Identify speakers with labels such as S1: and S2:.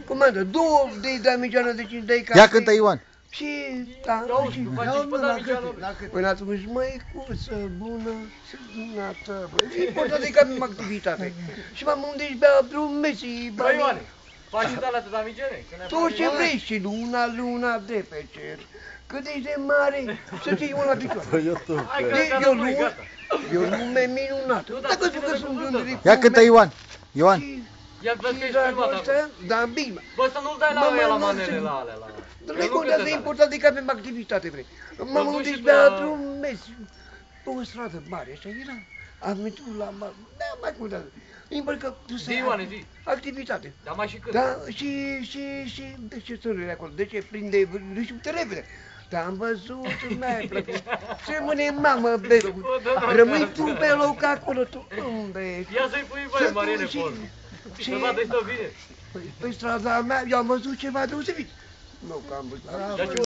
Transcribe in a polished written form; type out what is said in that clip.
S1: Comandă, 2 de damigeană de 5 de cafea.
S2: Ia cântă Ioan.
S1: Și, da,
S3: Auzi,
S1: și...
S3: tu faci și pe damigeană.
S1: Până atunci, măicuță bună și dumneata, băi, e important că avem activitate. Și m-am undit bea drum Messi,
S3: Băi, Ioane, faci și de-alea de damigene?
S1: tot ce vrei și luna de pe cer. Cât ești de mare, să fii una picioare.
S3: Hai,
S1: E o lume minunată. Dacă spun că sunt un
S2: Ia cântă Ioan. Ioan.
S3: Ia vezi că
S1: și
S3: ești filmat acum.
S1: dragostea, da, bine.
S3: Bă, să nu-l dai la ăia la manele la alea.
S1: Nu-i contează, e important că avem activitate, vrei. M-am
S3: duci
S1: undit
S3: și
S1: bea
S3: la-
S1: drum Messi. Pe o stradă mare, așa era. Am intrat la mare, da, mai contează. E că tu să
S3: Zi, Ioane, zi.
S1: activitate.
S3: Dar mai și cât?
S1: Da, și, de ce stările acolo? De ce prinde râșul repede? Te-am văzut, mi-ai plăcut. Ce mâine mamă, becu. Rămâi tu pe loc acolo, tu unde ești?
S3: Ia să-i pui, băi, Mariene, formă. Să vadă-i stă bine.
S1: Pe strada mea, eu am văzut ceva deosebit. Nu, că am văzut.
S3: Dar ce